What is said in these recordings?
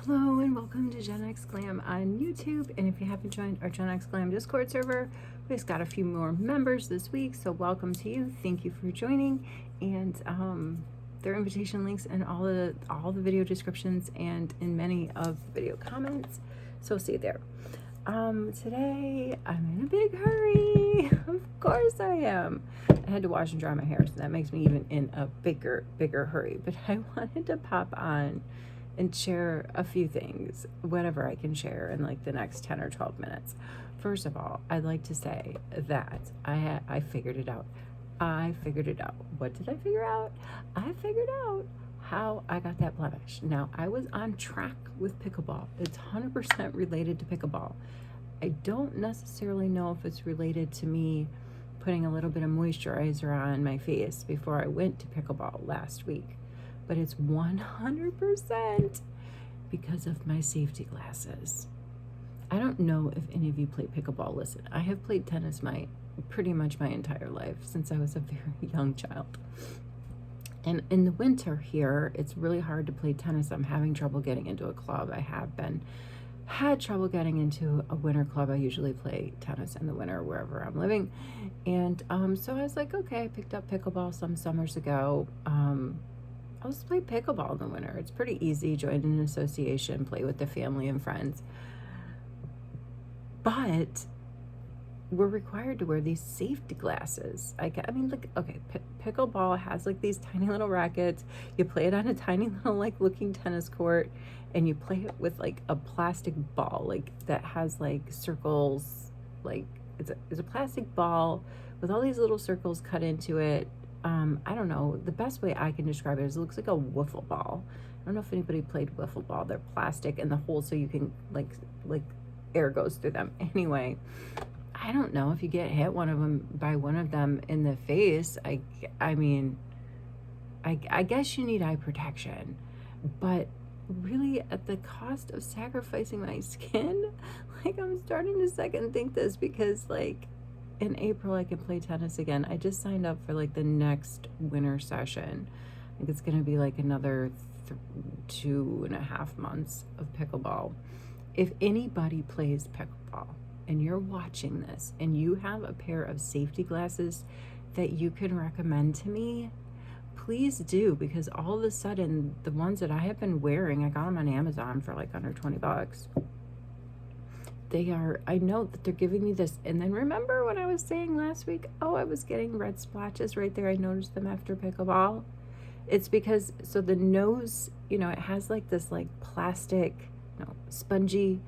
Hello and welcome to GenX Glam on YouTube. And if you haven't joined our GenX Glam Discord server, we just got a few more members this week. So welcome to you. Thank you for joining. And there are invitation links in all the video descriptions and in many of the video comments. So see you there. Today I'm in a big hurry. Of course I am. I had to wash and dry my hair, so that makes me even in a bigger hurry. But I wanted to pop on and share a few things, whatever I can share in like the next 10 or 12 minutes. First of all, I'd like to say that I figured it out. I figured it out. What did I figure out? I figured out how I got that blemish. Now, I was on track with pickleball. It's 100% related to pickleball. I don't necessarily know if it's related to me putting a little bit of moisturizer on my face before I went to pickleball last week, but it's 100% because of my safety glasses. I don't know if any of you play pickleball. Listen, I have played tennis pretty much my entire life since I was a very young child. And in the winter here, it's really hard to play tennis. I'm having trouble getting into a club. I have had trouble getting into a winter club. I usually play tennis in the winter wherever I'm living. And so I was like, okay, I picked up pickleball some summers ago. I'll just play pickleball in the winter. It's pretty easy. Join an association, play with the family and friends. But we're required to wear these safety glasses. I mean, like, okay, pickleball has like these tiny little rackets. You play it on a tiny little like looking tennis court, and you play it with like a plastic ball, like that has like circles. Like it's a plastic ball with all these little circles cut into it. I don't know. The best way I can describe it is it looks like a wiffle ball. I don't know if anybody played wiffle ball. They're plastic and the holes so you can like air goes through them. Anyway, I don't know if you get hit by one of them in the face. I mean, I guess you need eye protection, but really at the cost of sacrificing my skin, like I'm starting to second think this because like in April I can play tennis again. I just signed up for like the next winter session. I think it's going to be like another 2.5 months of pickleball. If anybody plays pickleball and you're watching this and you have a pair of safety glasses that you can recommend to me, please do, because all of a sudden the ones that I have been wearing, I got them on Amazon for like under $20. I know that they're giving me this. And then remember when I was saying last week, oh, I was getting red splotches right there. I noticed them after pickleball. It's because, so the nose, it has like this like plastic, spongy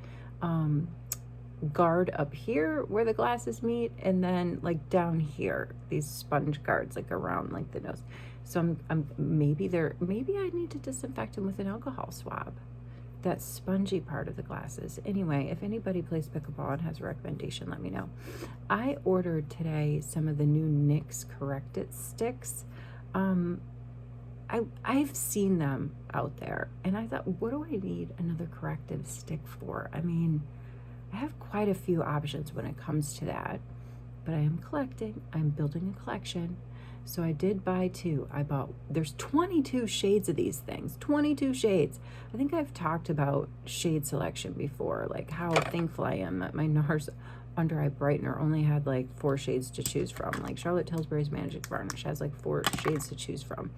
guard up here where the glasses meet. And then like down here, these sponge guards like around like the nose. So maybe I need to disinfect them with an alcohol swab. That spongy part of the glasses. Anyway, if anybody plays pickleball and has a recommendation, let me know. I ordered today some of the new NYX Correct It sticks. I've seen them out there and I thought, what do I need another corrective stick for? I mean, I have quite a few options when it comes to that, but I am collecting. I'm building a collection. So I did buy two. There's 22 shades of these things, 22 shades. I think I've talked about shade selection before, like how thankful I am that my NARS under eye brightener only had like 4 shades to choose from. Like Charlotte Tilbury's Magic Varnish has like 4 shades to choose from.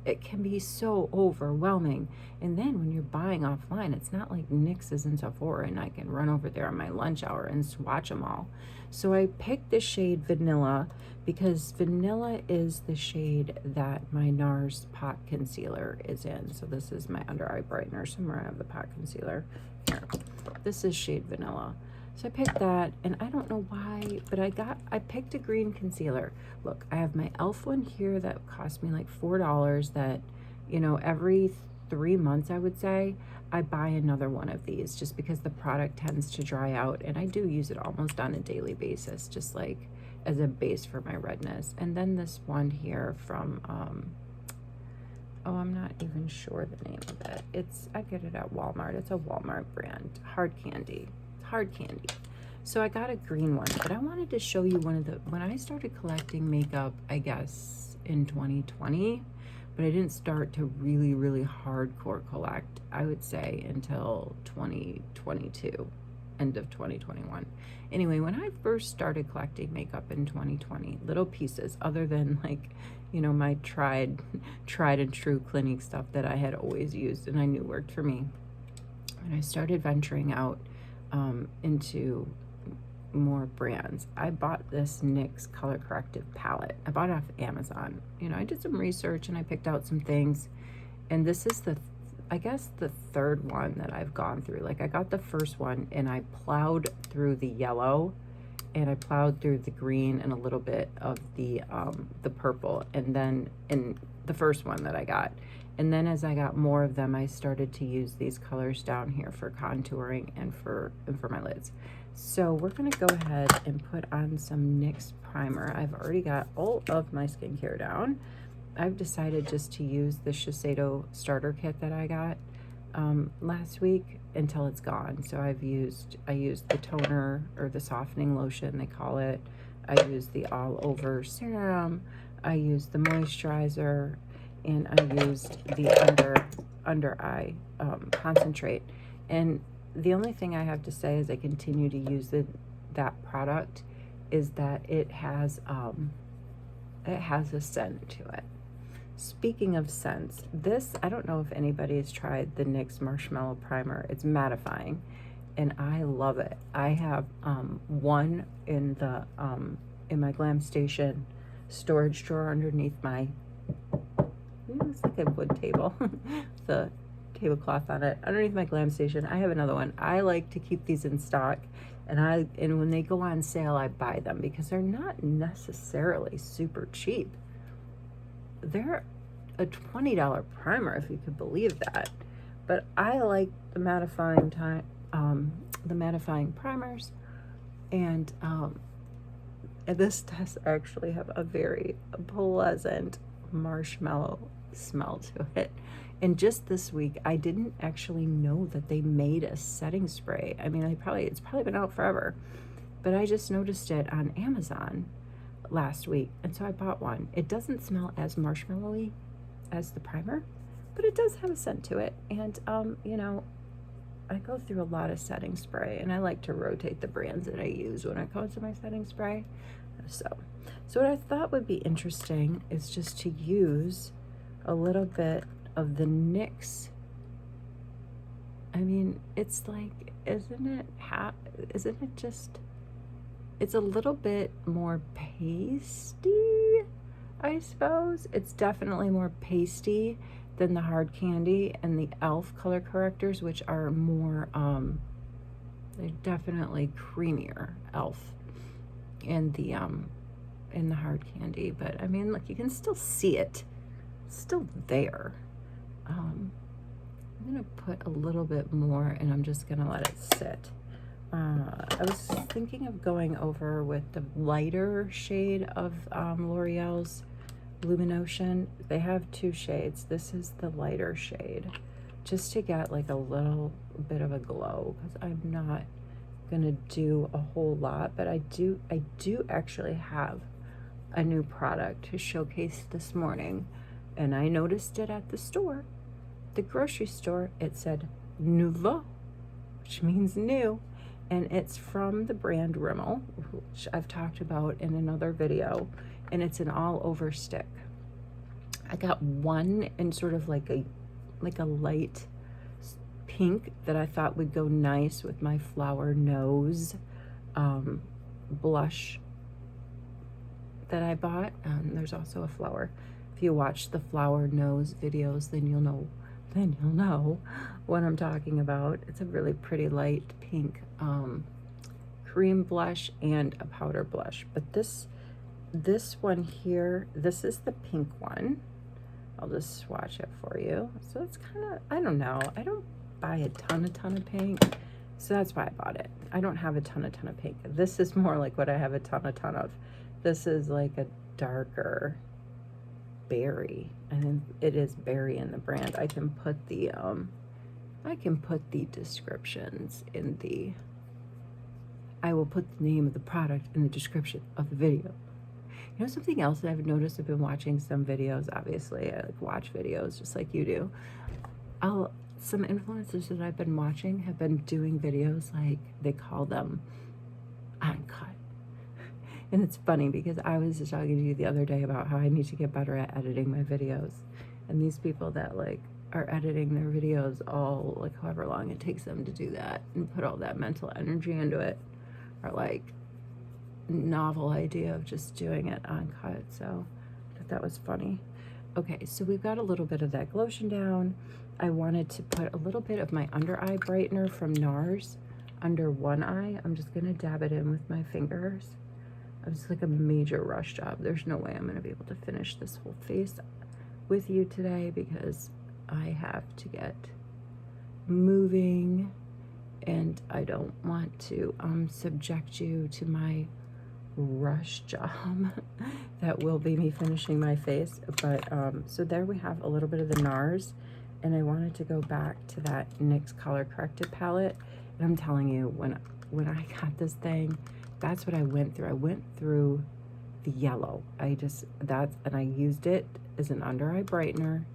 It can be so overwhelming. And then when you're buying offline, it's not like NYX is in Sephora and I can run over there on my lunch hour and swatch them all. So I picked the shade Vanilla because Vanilla is the shade that my NARS pot concealer is in. So this is my under eye brightener. Somewhere I have the pot concealer. Here. This is shade Vanilla. So I picked that, and I don't know why, but I picked a green concealer. Look, I have my e.l.f. one here that cost me like $4 that, every 3 months, I would say, I buy another one of these just because the product tends to dry out, and I do use it almost on a daily basis, just like as a base for my redness. And then this one here from, I'm not even sure the name of it. I get it at Walmart. It's a Walmart brand, Hard Candy. So I got a green one, but I wanted to show you when I started collecting makeup, I guess in 2020, but I didn't start to really, really hardcore collect, I would say, until 2022, end of 2021. Anyway, when I first started collecting makeup in 2020, little pieces, other than like, you know, my tried and true Clinique stuff that I had always used and I knew worked for me, when I started venturing out into more brands, I bought this NYX color corrective palette. I bought it off Amazon. You know, I did some research and I picked out some things, and this is I guess the third one that I've gone through. Like, I got the first one and I plowed through the yellow, and I plowed through the green and a little bit of the purple, and then in the first one that I got. And then as I got more of them, I started to use these colors down here for contouring and for my lids. So we're gonna go ahead and put on some NYX primer. I've already got all of my skincare down. I've decided just to use the Shiseido starter kit that I got last week until it's gone. So I used the toner, or the softening lotion they call it. I used the all over serum. I used the moisturizer, and I used the under eye concentrate. And the only thing I have to say as I continue to use that product is that it has a scent to it. Speaking of scents, this, I don't know if anybody has tried the NYX Marshmellow Primer. It's mattifying, and I love it. I have one in my Glam Station storage drawer underneath my, it's like a wood table, the tablecloth on it, underneath my Glam Station. I have another one. I like to keep these in stock, and when they go on sale, I buy them because they're not necessarily super cheap. They're a $20 primer, if you could believe that. But I like the mattifying primers, and this does actually have a very pleasant marshmallow smell to it. And just this week, I didn't actually know that they made a setting spray. I mean, it's probably been out forever, but I just noticed it on Amazon last week, and so I bought one. It doesn't smell as marshmallowy as the primer, but it does have a scent to it. And you know, I go through a lot of setting spray, and I like to rotate the brands that I use when it comes to my setting spray. So what I thought would be interesting is just to use a little bit of the NYX. I mean, it's like, isn't it just, it's a little bit more pasty, I suppose. It's definitely more pasty than the Hard Candy and the e.l.f. color correctors, which are more, they're definitely creamier, e.l.f. in the Hard Candy. But I mean, look, you can still see it. It's still there. I'm gonna put a little bit more, and I'm just gonna let it sit. I was thinking of going over with the lighter shade of L'Oreal's Luminotion. They have two shades. This is the lighter shade, just to get like a little bit of a glow, because I'm not gonna do a whole lot, but I do actually have a new product to showcase this morning, and I noticed it at the store, the grocery store. It said Nouveau, which means new. And it's from the brand Rimmel, which I've talked about in another video, and it's an all-over stick. I got one in sort of like a light pink that I thought would go nice with my Flower Nose blush that I bought. There's also a flower. If you watch the Flower Nose videos, then you'll know what I'm talking about. It's a really pretty light pink cream blush and a powder blush. But this one here, this is the pink one. I'll just swatch it for you. So it's kind of, I don't know, I don't buy a ton of pink, so that's why I bought it. I don't have a ton of pink. This is more like what I have a ton of. This is like a darker berry. I think it is berry in the brand. I can put the descriptions in the, I will put the name of the product in the description of the video. You know, something else that I've noticed, I've been watching some videos, obviously, I like watch videos just like you do. Some influencers that I've been watching have been doing videos like, they call them uncut. And it's funny because I was just talking to you the other day about how I need to get better at editing my videos. And these people that like are editing their videos all like however long it takes them to do that and put all that mental energy into it are like novel idea of just doing it uncut. So I thought that was funny. Okay, so we've got a little bit of that glotion down. I wanted to put a little bit of my under eye brightener from NARS under one eye. I'm just gonna dab it in with my fingers. It's like a major rush job. There's no way I'm gonna be able to finish this whole face with you today because I have to get moving and I don't want to subject you to my rush job that will be me finishing my face. But so there we have a little bit of the NARS, and I wanted to go back to that NYX color corrected palette. And I'm telling you, when I got this thing, that's what I went through. I went through the yellow. And I used it as an under eye brightener.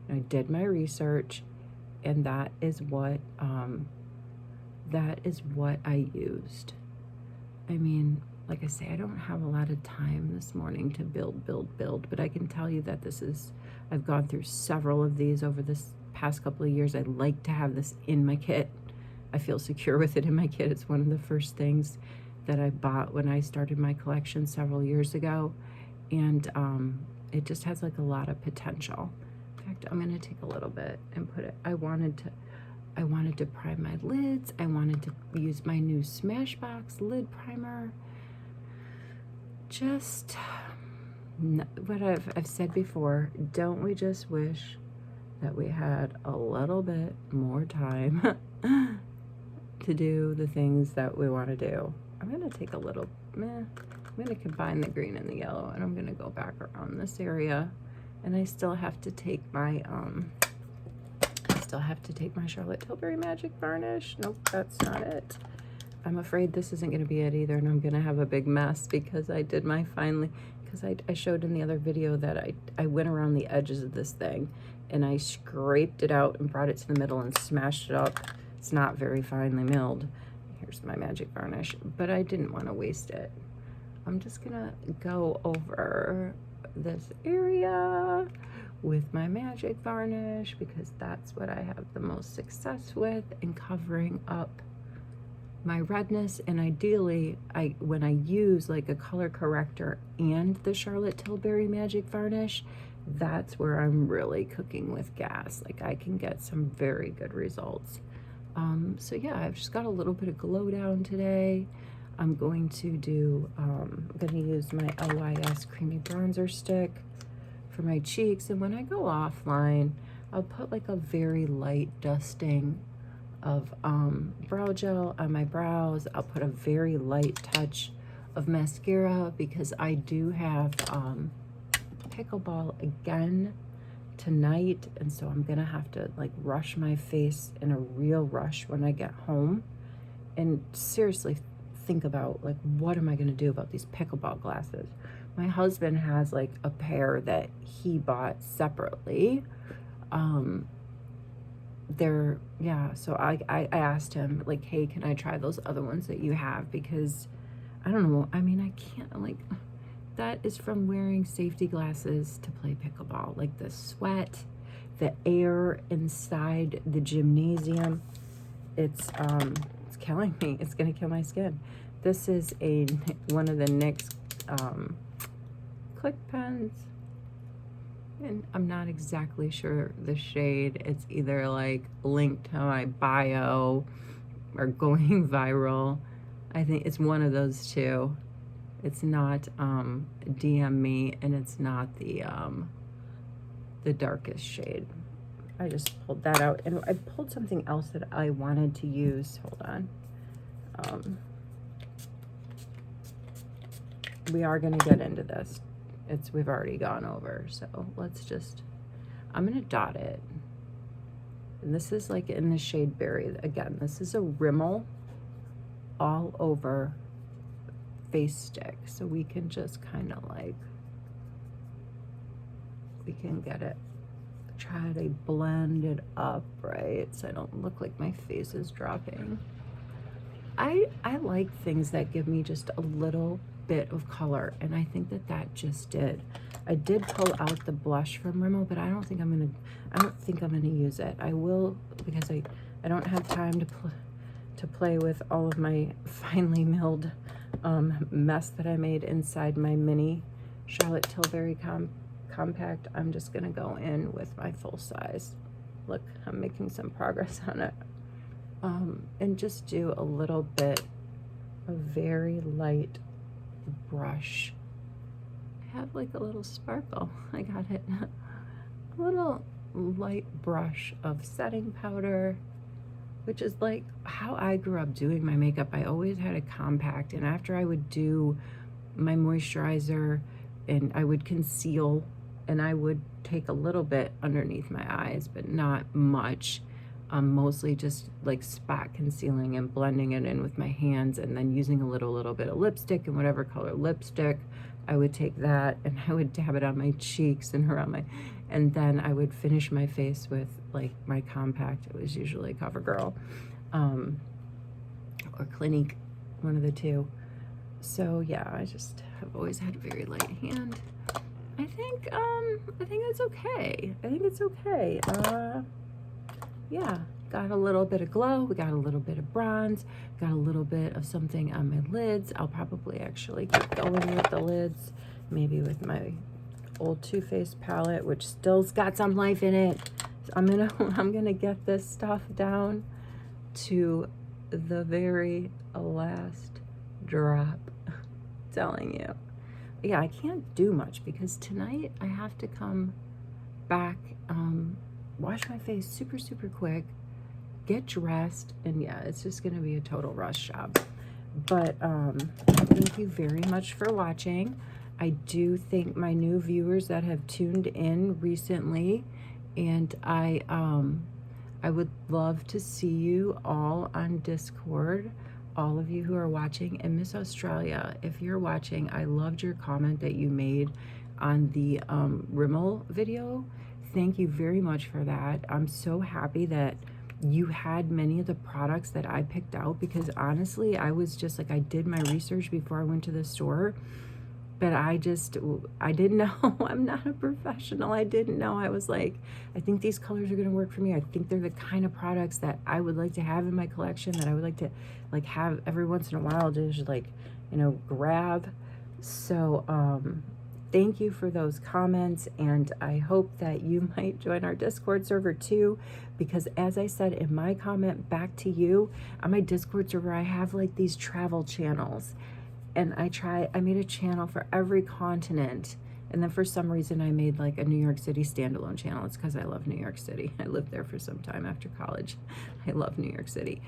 And I did my research, and that is what I used. I mean, like I say, I don't have a lot of time this morning to build, but I can tell you that I've gone through several of these over this past couple of years. I like to have this in my kit. I feel secure with it in my kit. It's one of the first things that I bought when I started my collection several years ago, and it just has like a lot of potential. In fact, I'm gonna take a little bit and put it, I wanted to prime my lids. I wanted to use my new Smashbox lid primer. Just what I've said before, don't we just wish that we had a little bit more time to do the things that we want to do. I'm going to take a little, I'm going to combine the green and the yellow, and I'm going to go back around this area. And I still have to take my, Charlotte Tilbury Magic Varnish. Nope, that's not it. I'm afraid this isn't going to be it either, and I'm going to have a big mess because I did my because I showed in the other video that I went around the edges of this thing, and I scraped it out and brought it to the middle and smashed it up. It's not very finely milled. Here's my magic varnish, but I didn't want to waste it. I'm just gonna go over this area with my magic varnish because that's what I have the most success with in covering up my redness. And ideally, when I use like a color corrector and the Charlotte Tilbury magic varnish, that's where I'm really cooking with gas. Like I can get some very good results. So yeah, I've just got a little bit of glow down today. I'm going to use my LYS Creamy Bronzer Stick for my cheeks. And when I go offline, I'll put like a very light dusting of brow gel on my brows. I'll put a very light touch of mascara because I do have pickleball again tonight, and so I'm gonna have to like rush my face in a real rush when I get home and seriously think about like what am I gonna do about these pickleball glasses. My husband has like a pair that he bought separately. So I asked him like, hey, can I try those other ones that you have, because I don't know, I mean, I can't, like, that is from wearing safety glasses to play pickleball. Like the sweat, the air inside the gymnasium, it's killing me. It's gonna kill my skin. This is one of the NYX click pens, and I'm not exactly sure the shade. It's either like linked to my bio or going viral. I think it's one of those two. It's not DM me, and it's not the darkest shade. I just pulled that out, and I pulled something else that I wanted to use. Hold on. We are gonna get into this. We've already gone over, so I'm gonna dot it. And this is like in the shade Berry. Again, this is a Rimmel all over face stick, so we can just kind of like, we can get it, try to blend it up, right? So I don't look like my face is dropping. I like things that give me just a little bit of color, and I think that just did. I did pull out the blush from Rimmel, but I don't think I'm gonna use it. I will, because I don't have time to play with all of my finely milled mess that I made inside my mini Charlotte Tilbury compact. I'm just gonna go in with my full size. Look, I'm making some progress on it. And just do a little bit of very light brush. I have like a little sparkle. I got it. A little light brush of setting powder, which is like how I grew up doing my makeup. I always had a compact, and after I would do my moisturizer and I would conceal, and I would take a little bit underneath my eyes, but not much. Mostly just like spot concealing and blending it in with my hands, and then using a little bit of lipstick, and whatever color lipstick, I would take that and I would dab it on my cheeks and around my, and then I would finish my face with like my compact. It was usually CoverGirl or Clinique, one of the two. So yeah, I just have always had a very light hand. I think it's okay. I think it's okay. Yeah, got a little bit of glow, we got a little bit of bronze, got a little bit of something on my lids. I'll probably actually keep going with the lids, maybe with my old Too Faced palette, which still's got some life in it. So I'm gonna get this stuff down to the very last drop. Telling you. Yeah, I can't do much because tonight I have to come back, wash my face super quick, get dressed, and yeah, it's just gonna be a total rush job. But thank you very much for watching. I do thank my new viewers that have tuned in recently, and I would love to see you all on Discord, all of you who are watching. And Miss Australia, if you're watching, I loved your comment that you made on the Rimmel video. Thank you very much for that. I'm so happy that you had many of the products that I picked out, because honestly, I was just like, I did my research before I went to the store, but I didn't know. I'm not a professional. I didn't know. I was like, I think these colors are gonna work for me. I think they're the kind of products that I would like to have in my collection, that I would like to like have every once in a while, just like, you know, grab. So thank you for those comments, and I hope that you might join our Discord server too, because as I said in my comment back to you, on my Discord server, I have like these travel channels, and I made a channel for every continent, and then for some reason I made like a New York City standalone channel. It's because I love New York City. I lived there for some time after college. I love New York City.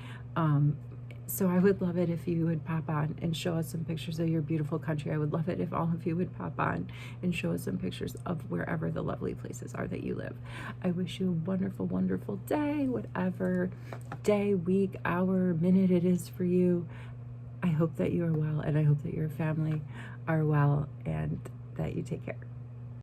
So I would love it if you would pop on and show us some pictures of your beautiful country. I would love it if all of you would pop on and show us some pictures of wherever the lovely places are that you live. I wish you a wonderful, wonderful day, whatever day, week, hour, minute it is for you. I hope that you are well, and I hope that your family are well, and that you take care.